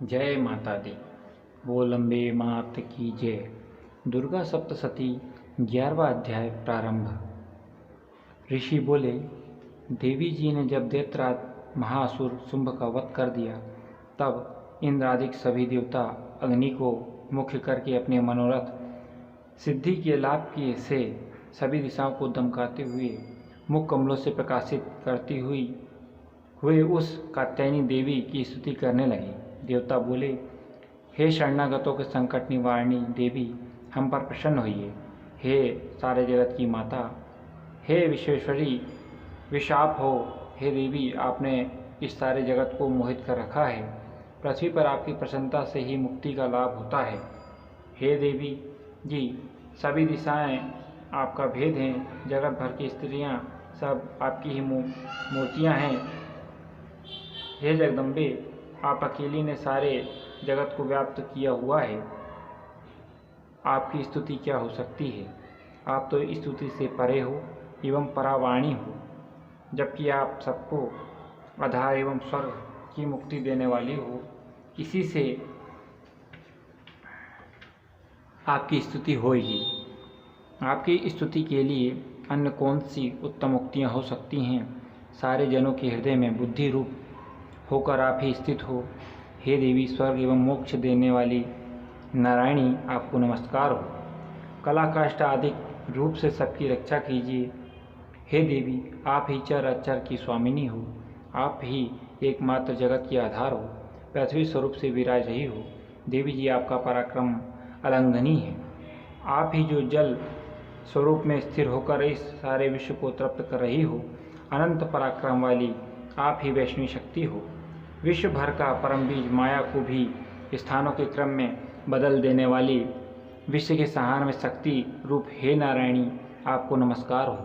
जय माता दी। बोल अम्बे मात की जय। दुर्गा सप्तशती 11वां अध्याय प्रारंभ। ऋषि बोले, देवी जी ने जब दैत्यराज महाअसुर शुंभ का वध कर दिया, तब इंद्रादिक सभी देवता अग्नि को मुख्य करके अपने मनोरथ सिद्धि के लाभ के से सभी दिशाओं को दमकाते हुए मुख कमलों से प्रकाशित करती हुए उस कात्यायनी देवी की स्तुति करने लगे। देवता बोले, हे शरणागतों के संकट निवारणी देवी, हम पर प्रसन्न होइए। हे सारे जगत की माता, हे विश्वेश्वरी, विशाप हो। हे देवी, आपने इस सारे जगत को मोहित कर रखा है। पृथ्वी पर आपकी प्रसन्नता से ही मुक्ति का लाभ होता है। हे देवी जी, सभी दिशाएं आपका भेद हैं। जगत भर की स्त्रियां सब आपकी ही मूर्तियां हैं। हे जगदम्बे, आप अकेली ने सारे जगत को व्याप्त किया हुआ है। आपकी स्तुति क्या हो सकती है? आप तो स्तुति से परे हो एवं परावाणी हो, जबकि आप सबको आधार एवं स्वर्ग की मुक्ति देने वाली हो। इसी से आपकी स्तुति होगी। आपकी स्तुति के लिए अन्य कौन सी उत्तम उक्तियाँ हो सकती हैं? सारे जनों के हृदय में बुद्धि रूप होकर आप ही स्थित हो। हे देवी, स्वर्ग एवं मोक्ष देने वाली नारायणी, आपको नमस्कार हो। कला काष्ठ आदि रूप से सबकी रक्षा कीजिए। हे देवी, आप ही चर अचर की स्वामिनी हो। आप ही एकमात्र जगत की आधार हो, पृथ्वी स्वरूप से विराज रही हो। देवी जी, आपका पराक्रम अलंघनीय है। आप ही जो जल स्वरूप में स्थिर होकर इस सारे विश्व को तृप्त कर रही हो, अनंत पराक्रम वाली आप ही वैष्णवी शक्ति हो। विश्व भर का परम बीज माया को भी स्थानों के क्रम में बदल देने वाली विश्व के संहार में शक्ति रूप हे नारायणी, आपको नमस्कार हो।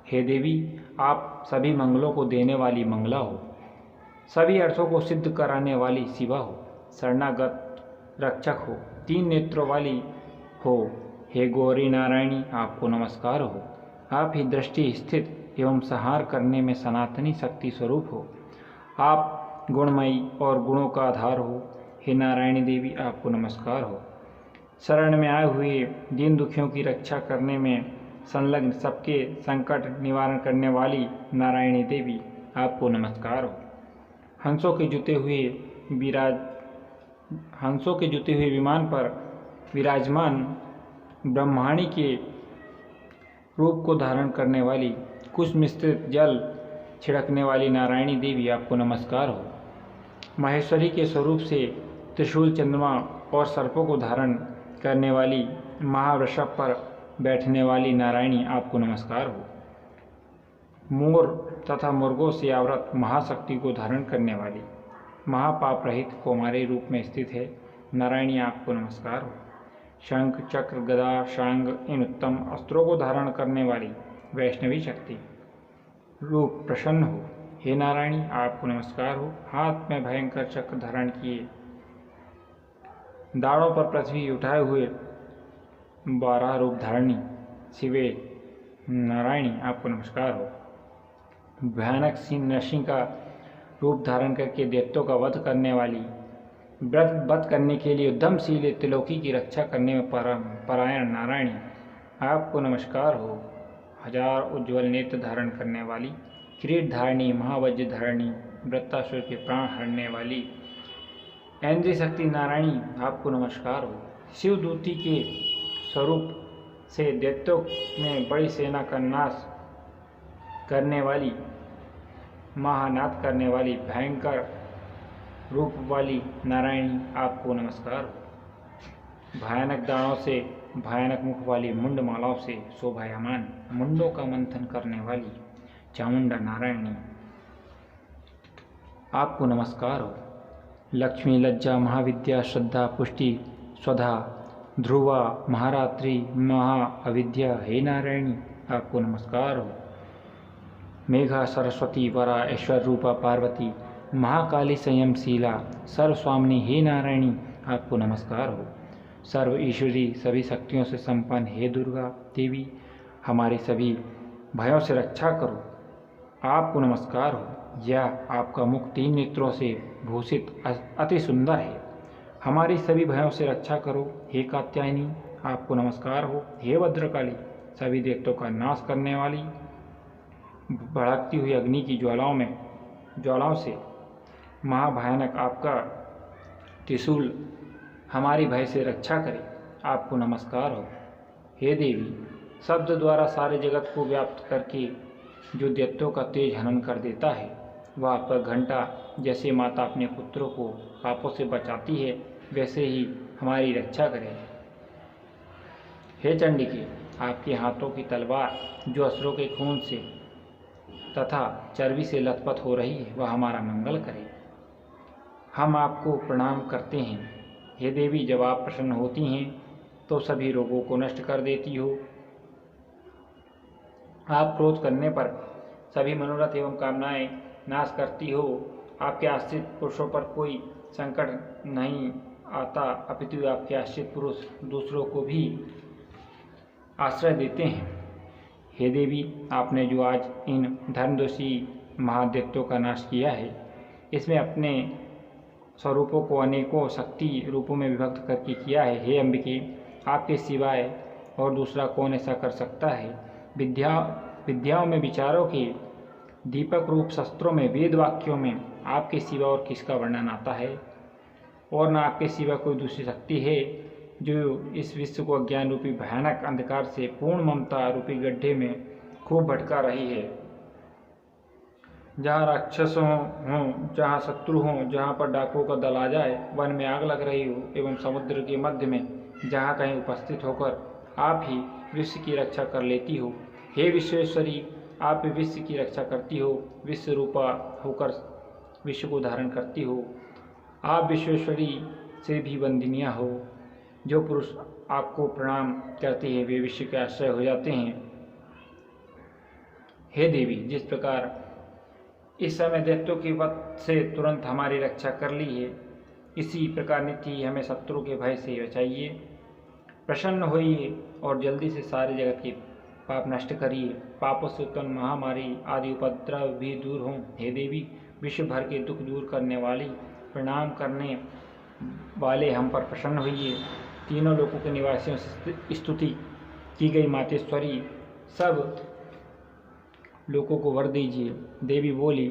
हे देवी, आप सभी मंगलों को देने वाली मंगला हो, सभी अर्थों को सिद्ध कराने वाली शिवा हो, शरणागत रक्षक हो, 3 नेत्रों वाली हो। हे गौरी नारायणी, आपको नमस्कार हो। आप ही दृष्टि स्थित एवं संहार करने में सनातनी शक्ति स्वरूप हो। आप गुणमयी और गुणों का आधार हो। हे नारायणी देवी, आपको नमस्कार हो। शरण में आए हुए दीन दुखियों की रक्षा करने में संलग्न सबके संकट निवारण करने वाली नारायणी देवी, आपको नमस्कार हो। हंसों के जुते हुए विमान पर विराजमान ब्रह्माणी के रूप को धारण करने वाली, कुश मिश्रित जल छिड़कने वाली नारायणी देवी, आपको नमस्कार हो। महेश्वरी के स्वरूप से त्रिशूल, चंद्रमा और सर्पों को धारण करने वाली, महावृषभ पर बैठने वाली नारायणी, आपको नमस्कार हो। मोर तथा मुर्गों से आवृत महाशक्ति को धारण करने वाली, महापाप रहित कौमारी रूप में स्थित है नारायणी, आपको नमस्कार हो। शंख, चक्र, गदा, शांग इन उत्तम अस्त्रों को धारण करने वाली वैष्णवी शक्ति रूप प्रसन्न हो। हे नारायणी, आपको नमस्कार हो। हाथ में भयंकर चक्र धारण किए, दाढ़ों पर पृथ्वी उठाए हुए 12 रूप धारणी शिवे नारायणी, आपको नमस्कार हो। भयानक सिंह नरसिंह का रूप धारण करके दैत्यों का वध करने वाली, व्रत वध करने के लिए उद्यमशील त्रिलोकी की रक्षा करने में परायण नारायणी, आपको नमस्कार हो। 1000 उज्ज्वल नेत्र धारण करने वाली, किरीट धारणी, महावज्र धारणी, वृत्तासुर के प्राण हरने वाली ऐन्द्रिय शक्ति नारायणी, आपको नमस्कार हो। शिवदूती के स्वरूप से दैत्यों में बड़ी सेना का नाश करने वाली, महानाद करने वाली, भयंकर रूप वाली नारायणी, आपको नमस्कार हो। भयानक दानों से भयानक मुख वाली, मुंड मालाओं से शोभायमान, मुंडों का मंथन करने वाली चामुंडा नारायणी, आपको नमस्कार हो। लक्ष्मी, लज्जा, महाविद्या, श्रद्धा, पुष्टि, स्वधा, ध्रुवा, महारात्रि, महाअविद्या, हे नारायणी, आपको नमस्कार हो। मेघा, सरस्वती, वरा, ऐश्वर्य रूपा, पार्वती, महाकाली, संयमशीला, सर्वस्वामिनी, हे नारायणी, आपको नमस्कार हो। सर्व ईश्वरी, सभी शक्तियों से संपन्न हे दुर्गा देवी, हमारी सभी भयों से रक्षा करो, आपको नमस्कार हो। यह आपका मुख 3 नेत्रों से भूषित अति सुंदर है। हमारी सभी भयों से रक्षा करो हे कात्यायनी, आपको नमस्कार हो हे भद्रकाली, सभी दैत्यों का नाश करने वाली। भड़कती हुई अग्नि की ज्वालाओं से महाभयानक आपका त्रिशूल हमारी भय से रक्षा करे, आपको नमस्कार हो हे देवी। शब्द द्वारा सारे जगत को व्याप्त करके जो दैत्यों का तेज हनन कर देता है, वह आपका घंटा जैसे माता अपने पुत्रों को पापों से बचाती है, वैसे ही हमारी रक्षा करें। हे चंडिके, आपके हाथों की तलवार जो असुरों के खून से तथा चर्बी से लथपथ हो रही है, वह हमारा मंगल करे। हम आपको प्रणाम करते हैं हे देवी। जब आप प्रसन्न होती हैं तो सभी रोगों को नष्ट कर देती हो। आप क्रोध करने पर सभी मनोरथ एवं कामनाएं नाश करती हो। आपके आश्रित पुरुषों पर कोई संकट नहीं आता, अपितु आपके आश्रित पुरुष दूसरों को भी आश्रय देते हैं। हे देवी, आपने जो आज इन धर्मदोषी महादैत्यों का नाश किया है, इसमें अपने स्वरूपों को अनेकों शक्ति रूपों में विभक्त करके किया है। हे अंबिके, आपके सिवाय और दूसरा कौन ऐसा कर सकता है। विद्याओं में, विचारों के दीपक रूप शस्त्रों में, वेद वाक्यों में आपके सिवा और किसका वर्णन आता है। और न आपके सिवा कोई दूसरी शक्ति है जो इस विश्व को अज्ञान रूपी भयानक अंधकार से पूर्ण ममता रूपी गड्ढे में खूब भटका रही है। जहाँ राक्षस हों, जहाँ शत्रु हों, जहाँ पर डाकुओं का दल आ जाए, वन में आग लग रही हो एवं समुद्र के मध्य में जहाँ कहीं उपस्थित होकर आप ही विश्व की रक्षा कर लेती हो। हे विश्वेश्वरी, आप विश्व की रक्षा करती हो, विश्व रूपा होकर विश्व को धारण करती हो। आप विश्वेश्वरी से भी वंदनीय हो। जो पुरुष आपको प्रणाम करते हैं वे विश्व के आश्रय हो जाते हैं। हे देवी, जिस प्रकार इस समय दैत्यों के वध से तुरंत हमारी रक्षा कर ली है, इसी प्रकार नित्य ही हमें शत्रु के भय से बचाइए। प्रसन्न होइए और जल्दी से सारे जगत के पाप नष्ट करिए। पापों से उत्पन्न महामारी आदि उपद्रव भी दूर हों। हे देवी, विश्व भर के दुख दूर करने वाली, प्रणाम करने वाले हम पर प्रसन्न होइए। तीनों लोकों के निवासियों से स्तुति की गई मातेश्वरी, सब लोगों को वर दीजिए। देवी बोली,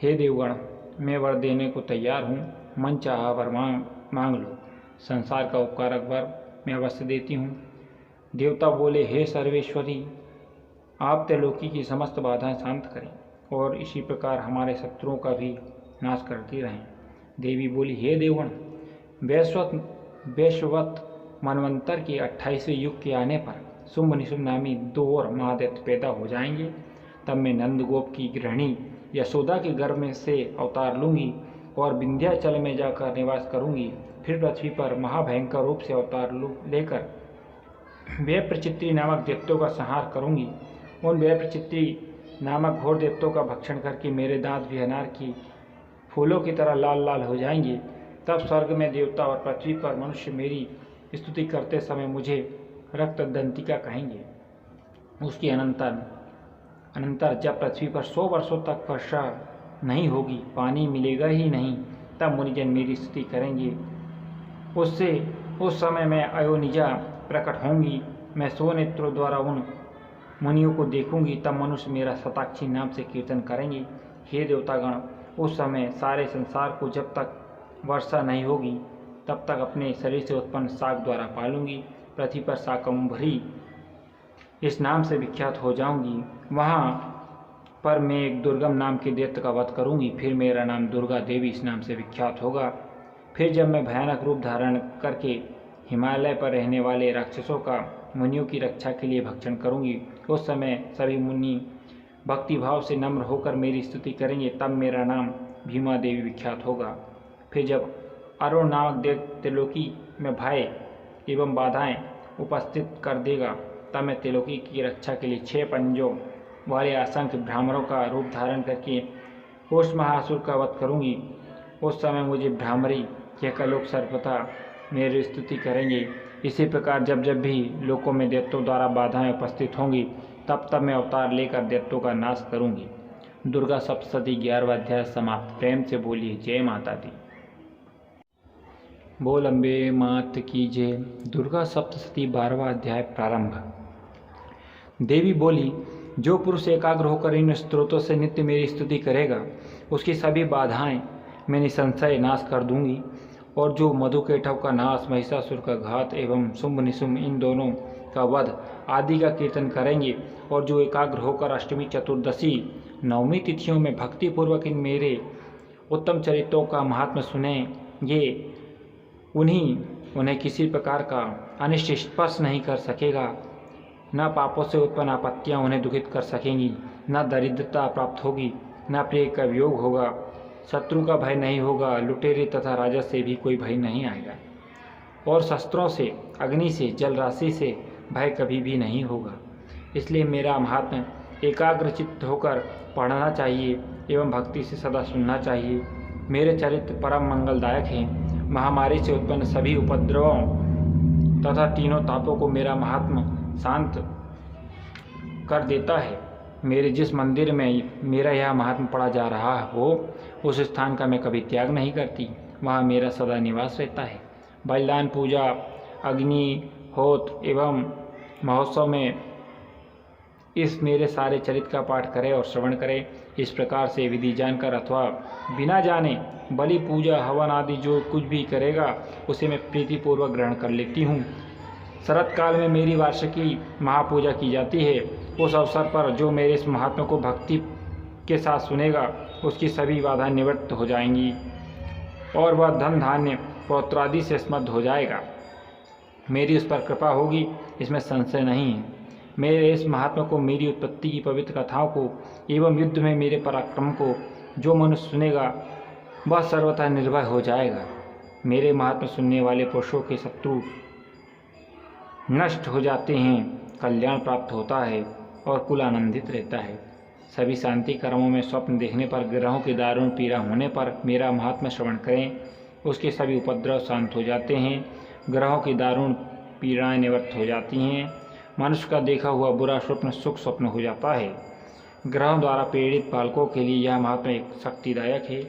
हे देवगण, मैं वर देने को तैयार हूँ। मन चाहा वर मांग लो। संसार का उपकारक वर मैं अवश्य देती हूँ। देवता बोले, हे सर्वेश्वरी, आप त्रैलोकी की समस्त बाधाएं शांत करें और इसी प्रकार हमारे शत्रुओं का भी नाश करती रहें। देवी बोली, हे देवगण, वैश्ववत मनवंतर के 28वें युग के आने पर शुंभ निशुंभ नामी 2 और महादैत्य पैदा हो जाएंगे। तब मैं नंदगोप की गृहिणी यशोदा के गर्भ में से अवतार लूंगी और विंध्याचल में जाकर निवास करूंगी। फिर पृथ्वी पर महाभयंकर रूप से अवतार लेकर व्यप्रचित्री नामक दैत्यों का संहार करूंगी। उन व्यप्रचित्री नामक घोर दैत्यों का भक्षण करके मेरे दांत भी अनार की फूलों की तरह लाल लाल हो जाएंगे। तब स्वर्ग में देवता और पृथ्वी पर मनुष्य मेरी स्तुति करते समय मुझे रक्त दंतिका कहेंगे। उसके अनंतर जब पृथ्वी पर 100 वर्षों तक वर्षा नहीं होगी, पानी मिलेगा ही नहीं, तब मुनिजन मेरी स्तुति करेंगे। उस समय मैं अयोनिजा प्रकट होंगी। मैं 100 नेत्रों द्वारा उन मुनियों को देखूंगी। तब मनुष्य मेरा शताक्षी नाम से कीर्तन करेंगे। हे देवतागण, उस समय सारे संसार को जब तक वर्षा नहीं होगी तब तक अपने शरीर से उत्पन्न शाक द्वारा पालूंगी। पृथ्वी पर शाकंभरी इस नाम से विख्यात हो जाऊंगी। वहाँ पर मैं एक दुर्गम नाम के दैत्य का वध करूंगी। फिर मेरा नाम दुर्गा देवी इस नाम से विख्यात होगा। फिर जब मैं भयानक रूप धारण करके हिमालय पर रहने वाले राक्षसों का मुनियों की रक्षा के लिए भक्षण करूंगी, उस समय सभी मुनि भक्तिभाव से नम्र होकर मेरी स्तुति करेंगे। तब मेरा नाम भीमा देवी विख्यात होगा। फिर जब अरुण नामक दैत्य त्रिलोकी में भय एवं बाधाएं उपस्थित कर देगा, तब मैं त्रिलोकी की रक्षा के लिए 6 पंजों वाले असंख्य भ्रामरों का रूप धारण करके उस महासुर का वध करूंगी। उस समय मुझे भ्रामरी कहकर लोग सर्वथा मेरी स्तुति करेंगे। इसी प्रकार जब जब भी लोकों में दैत्यों द्वारा बाधाएं उपस्थित होंगी, तब तब मैं अवतार लेकर दैत्यों का नाश करूंगी। दुर्गा सप्तशती 11वां अध्याय समाप्त। प्रेम से बोलिए जय माता दी। बोल अम्बे मात की जय। दुर्गा सप्तशती 12वां अध्याय प्रारंभ। देवी बोली, जो पुरुष एकाग्र होकर इन स्त्रोतों से नित्य मेरी स्तुति करेगा उसकी सभी बाधाएं मैं निसंशय नाश कर दूंगी। और जो मधुकेटव का नाश, महिषासुर का घात एवं शुंभ निशुंभ इन दोनों का वध आदि का कीर्तन करेंगे और जो एकाग्र होकर अष्टमी, चतुर्दशी, नवमी तिथियों में भक्तिपूर्वक इन मेरे उत्तम चरित्रों का महात्म्य सुनेंगे, उन्हें किसी प्रकार का अनिष्ट स्पर्श नहीं कर सकेगा। न पापों से उत्पन्न आपत्तियाँ उन्हें दुखित कर सकेंगी, न दरिद्रता प्राप्त होगी, न प्रिय का वियोग होगा, शत्रु का भय नहीं होगा, लुटेरे तथा राजा से भी कोई भय नहीं आएगा, और शस्त्रों से, अग्नि से, जल राशि से भय कभी भी नहीं होगा। इसलिए मेरा महात्म्य एकाग्रचित्त होकर पढ़ना चाहिए एवं भक्ति से सदा सुनना चाहिए। मेरे चरित्र परम मंगलदायक हैं। महामारी से उत्पन्न सभी उपद्रवों तथा तीनों तापों को मेरा महात्म्य शांत कर देता है। मेरे जिस मंदिर में मेरा यह महात्म्य पढ़ा जा रहा हो उस स्थान का मैं कभी त्याग नहीं करती, वहाँ मेरा सदा निवास रहता है। बलिदान, पूजा, अग्निहोत्र एवं महोत्सव में इस मेरे सारे चरित्र का पाठ करें और श्रवण करें। इस प्रकार से विधि जानकर अथवा बिना जाने बलि, पूजा, हवन आदि जो कुछ भी करेगा उसे मैं प्रीतिपूर्वक ग्रहण कर लेती हूँ। शरत काल में मेरी वार्षिकी महापूजा की जाती है। उस अवसर पर जो मेरे इस महात्म्य को भक्ति के साथ सुनेगा उसकी सभी बाधाएं निवृत्त हो जाएंगी और वह धन, धान्य, पौत्रादि से समृद्ध हो जाएगा। मेरी उस पर कृपा होगी, इसमें संशय नहीं है। मेरे इस महात्मा को, मेरी उत्पत्ति की पवित्र कथाओं को एवं युद्ध में मेरे पराक्रम को जो मनुष्य सुनेगा वह सर्वथा निर्भय हो जाएगा। मेरे महात्मा सुनने वाले पुरुषों के शत्रु नष्ट हो जाते हैं, कल्याण प्राप्त होता है और कुल आनंदित रहता है। सभी शांति कर्मों में स्वप्न देखने पर, ग्रहों की दारुण पीड़ा होने पर मेरा महात्मा श्रवण करें, उसके सभी उपद्रव शांत हो जाते हैं, ग्रहों की दारुण पीड़ाएं निवृत्त हो जाती हैं, मनुष्य का देखा हुआ बुरा स्वप्न सुख स्वप्न हो जाता है। ग्रहों द्वारा पीड़ित बालकों के लिए यह महात्मा एक शक्तिदायक है।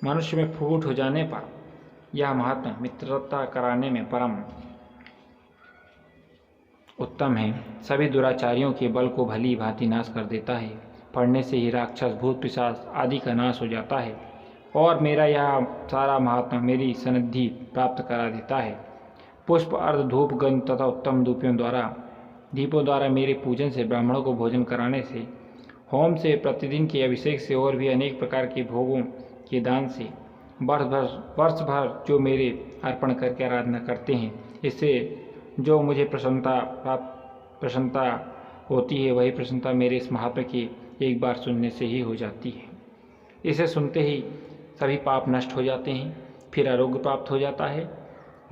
मनुष्य में फूट हो जाने पर यह महात्मा मित्रता कराने में परम उत्तम है। सभी दुराचारियों के बल को भली भांति नाश कर देता है। पढ़ने से ही राक्षस, भूत, पिशाच आदि का नाश हो जाता है और मेरा यह सारा महात्मा मेरी सनिधि प्राप्त करा देता है। पुष्प, अर्ध, धूप, गंध तथा उत्तम दीपों द्वारा मेरे पूजन से, ब्राह्मणों को भोजन कराने से, होम से, प्रतिदिन के अभिषेक से और भी अनेक प्रकार के भोगों के दान से, वर्ष भर जो मेरे अर्पण करके आराधना करते हैं, इससे जो मुझे प्रसन्नता होती है वही प्रसन्नता मेरे इस महात्मा की एक बार सुनने से ही हो जाती है। इसे सुनते ही सभी पाप नष्ट हो जाते हैं, फिर आरोग्य प्राप्त हो जाता है।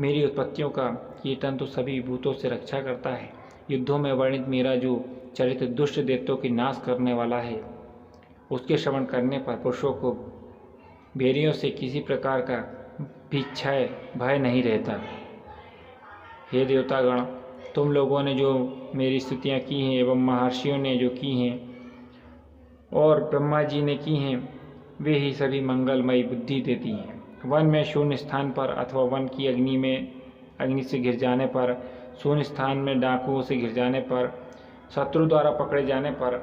मेरी उत्पत्तियों का कीर्तन तो सभी भूतों से रक्षा करता है। युद्धों में वर्णित मेरा जो चरित्र दुष्ट दैत्यों की नाश करने वाला है, उसके श्रवण करने पर पुरुषों को भेड़ियों से किसी प्रकार का भी क्षय भय नहीं रहता। हे देवतागण, तुम लोगों ने जो मेरी स्तुतियाँ की हैं एवं महर्षियों ने जो की हैं और ब्रह्मा जी ने की हैं, वे ही सभी मंगलमयी बुद्धि देती हैं। वन में शून्य स्थान पर अथवा वन की अग्नि से घिर जाने पर, शून्य स्थान में डाकुओं से घिर जाने पर, शत्रु द्वारा पकड़े जाने पर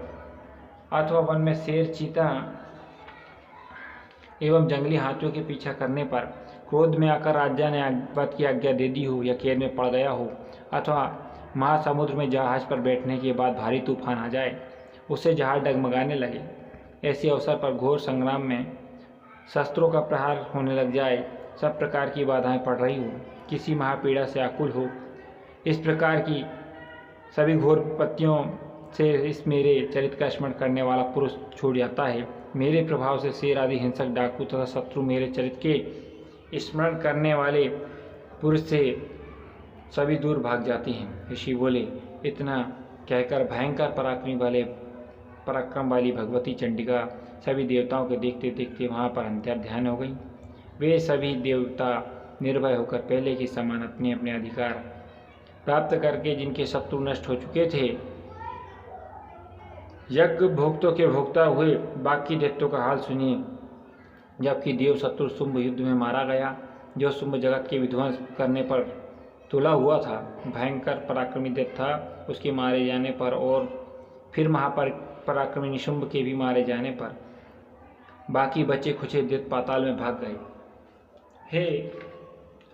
अथवा वन में शेर, चीता एवं जंगली हाथियों के पीछा करने पर, क्रोध में आकर राजा ने वध की आज्ञा दे दी हो या खेत में पड़ गया हो अथवा महासमुद्र में जहाज पर बैठने के बाद भारी तूफान आ जाए, उससे जहाज डगमगाने लगे, ऐसे अवसर पर घोर संग्राम में शस्त्रों का प्रहार होने लग जाए, सब प्रकार की बाधाएं पड़ रही हो, किसी महापीड़ा से आकुल हो, इस प्रकार की सभी घोर विपत्तियों से इस मेरे चरित्र का स्मरण करने वाला पुरुष छूट जाता है। मेरे प्रभाव से शेर आदि हिंसक, डाकू तथा शत्रु मेरे चरित्र के स्मरण करने वाले पुरुष से सभी दूर भाग जाते हैं। ऋषि बोले, इतना कहकर भयंकर पराक्रम वाली भगवती चंडिका सभी देवताओं को देखते देखते वहाँ पर अंतर ध्यान हो गई। वे सभी देवता निर्भय होकर पहले के समान अपने अपने अधिकार प्राप्त करके जिनके शत्रु नष्ट हो चुके थे, यज्ञ भोक्तों के भोक्ता हुए। बाकी दैत्यों का हाल सुनिए। जबकि देव शत्रु शुंभ युद्ध में मारा गया जो शुंभ जगत के विध्वंस करने पर तुला हुआ था, भयंकर पराक्रमी दैत्य था, उसके मारे जाने पर और फिर महापराक्रमी निशुंभ के भी मारे जाने पर बाकी बचे खुचे दैत्य पाताल में भाग गए। हे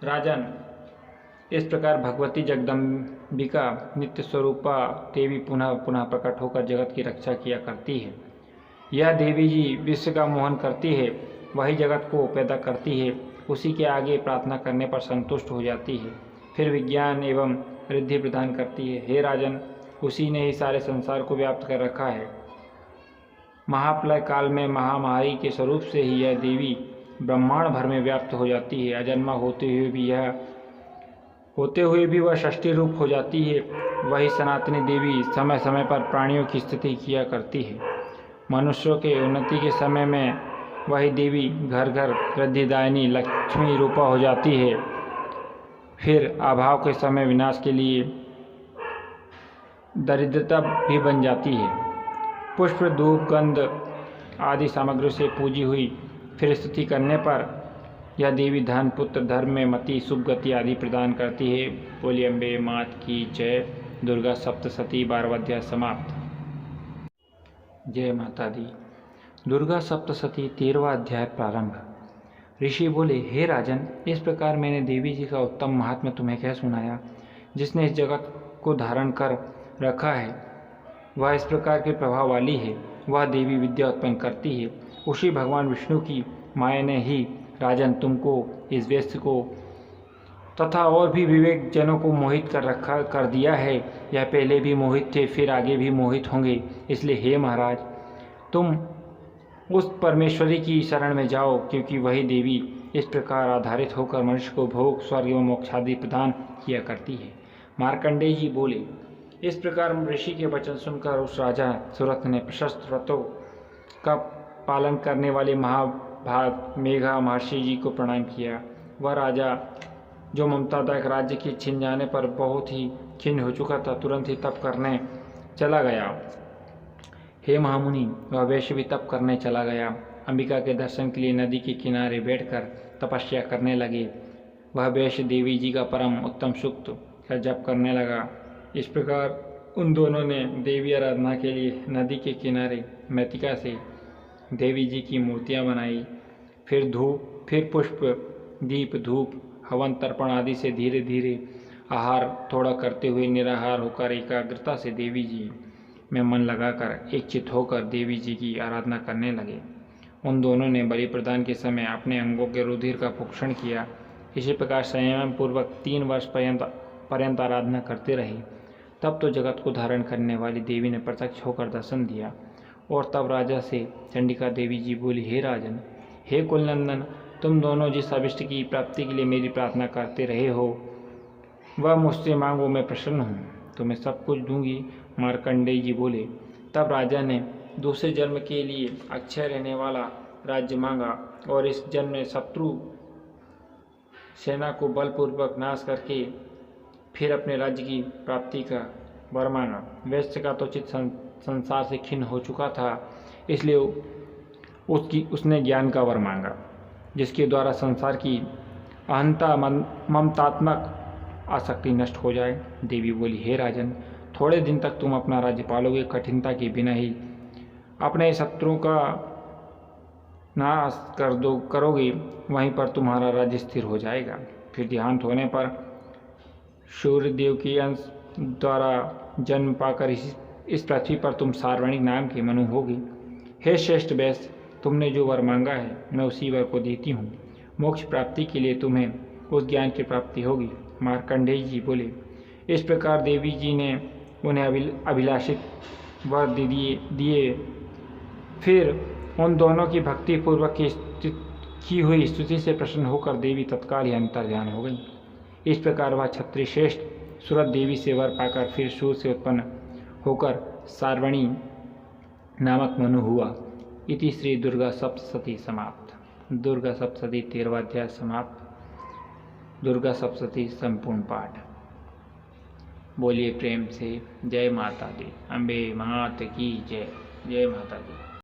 राजन, इस प्रकार भगवती जगदम्बिका नित्य स्वरूपा देवी पुनः पुनः प्रकट होकर जगत की रक्षा किया करती है। यह देवी जी विश्व का मोहन करती है, वही जगत को पैदा करती है, उसी के आगे प्रार्थना करने पर संतुष्ट हो जाती है, फिर विज्ञान एवं रिद्धि प्रदान करती है। हे राजन, उसी ने ही सारे संसार को व्याप्त कर रखा है। महाप्रलय काल में महामारी के स्वरूप से ही यह देवी ब्रह्मांड भर में व्याप्त हो जाती है। अजन्मा होते हुए भी वह षष्ठी रूप हो जाती है। वही सनातनी देवी समय समय पर प्राणियों की स्थिति किया करती है। मनुष्यों के उन्नति के समय में वही देवी घर घर रिद्धिदायिनी लक्ष्मी रूपा हो जाती है। फिर अभाव के समय विनाश के लिए दरिद्रता भी बन जाती है। पुष्प, धूप, गंध आदि सामग्रियों से पूजी हुई फिर स्तुति करने पर यह देवी धन, पुत्र, धर्म में मति, शुभ गति आदि प्रदान करती है। बोली अम्बे मात की जय। दुर्गा सप्तशती 12वां अध्याय समाप्त। जय माता दी। दुर्गा सप्तशती 13वां अध्याय प्रारंभ। ऋषि बोले, हे राजन, इस प्रकार मैंने देवी जी का उत्तम महात्म्य तुम्हें कह सुनाया। जिसने इस जगत को धारण कर रखा है वह इस प्रकार के प्रभाव वाली है। वह देवी विद्या उत्पन्न करती है। उसी भगवान विष्णु की माया ने ही राजन तुमको, इस व्यस्त को तथा और भी विवेक जनों को मोहित कर दिया है। यह पहले भी मोहित थे, फिर आगे भी मोहित होंगे। इसलिए हे महाराज, तुम उस परमेश्वरी की शरण में जाओ, क्योंकि वही देवी इस प्रकार आधारित होकर मनुष्य को भोग, स्वर्ग एवं मोक्ष आदि प्रदान किया करती है। मार्कंडेय जी बोले, इस प्रकार ऋषि के वचन सुनकर उस राजा सुरथ ने प्रशस्त व्रतों का पालन करने वाले महाभाग मेघा महर्षि जी को प्रणाम किया। वह राजा जो ममतादायक राज्य के छिन जाने पर बहुत ही खिन्न हो चुका था, तुरंत ही तप करने चला गया। हे महामुनि, वह वैश्य भी तप करने चला गया। अंबिका के दर्शन के लिए नदी के किनारे बैठकर तपस्या करने लगे। वह वैश्य देवी जी का परम उत्तम सूक्त का जप करने लगा। इस प्रकार उन दोनों ने देवी आराधना के लिए नदी के किनारे मृत्तिका से देवी जी की मूर्तियां बनाई। फिर पुष्प, दीप, धूप, हवन, तर्पण आदि से धीरे धीरे आहार थोड़ा करते हुए निराहार होकर एकाग्रता से देवी जी में मन लगाकर एक चित्त होकर देवी जी की आराधना करने लगे। उन दोनों ने बलि प्रदान के समय अपने अंगों के रुधिर का भक्षण किया। इसी प्रकार संयम पूर्वक 3 वर्ष पर्यंत आराधना करते रहे। तब तो जगत को धारण करने वाली देवी ने प्रत्यक्ष होकर दर्शन दिया। और तब राजा से चंडिका देवी जी बोली, हे राजन, हे कुलनंदन, तुम दोनों जिस अभिष्ट की प्राप्ति के लिए मेरी प्रार्थना करते रहे हो वह मुझसे मांगो, मैं प्रसन्न हूँ, तुम्हें सब कुछ दूंगी। मार्कंडेय जी बोले, तब राजा ने दूसरे जन्म के लिए अक्षय रहने वाला राज्य मांगा और इस जन्म में शत्रु सेना को बलपूर्वक नाश करके फिर अपने राज्य की प्राप्ति का वर मांगा। वैश्य का तो चित्त संसार से खिन्न हो चुका था, इसलिए उसने ज्ञान का वर मांगा, जिसके द्वारा संसार की अहंता ममतात्मक आसक्ति नष्ट हो जाए। देवी बोली, हे राजन, थोड़े दिन तक तुम अपना राज्य पालोगे, कठिनता के बिना ही अपने शत्रुओं का नाश करोगे, वहीं पर तुम्हारा राज्य स्थिर हो जाएगा। फिर देहांत होने पर सूर्यदेव के अंश द्वारा जन्म पाकर इस पृथ्वी पर तुम सार्वणिक नाम के मनु होगे। हे श्रेष्ठ वैश्य, तुमने जो वर मांगा है मैं उसी वर को देती हूँ। मोक्ष प्राप्ति के लिए तुम्हें उस ज्ञान की प्राप्ति होगी। मार्कंडेय जी बोले, इस प्रकार देवी जी ने उन्हें अभिलाषित वर दिए। फिर उन दोनों की भक्ति पूर्वक की हुई स्तुति से प्रसन्न होकर देवी तत्काल ही अंतर्ध्यान हो गई। इस प्रकार वह क्षत्रिय श्रेष्ठ सुरत देवी से वर पाकर फिर सूर्य से उत्पन्न होकर सार्वणी नामक मनु हुआ। इति श्री दुर्गा सप्तशती समाप्त। दुर्गा सप्तशती 13वां अध्याय समाप्त। दुर्गा सप्तशती संपूर्ण पाठ। बोलिए प्रेम से जय माता दी। अम्बे मात की जय। जय माता दी।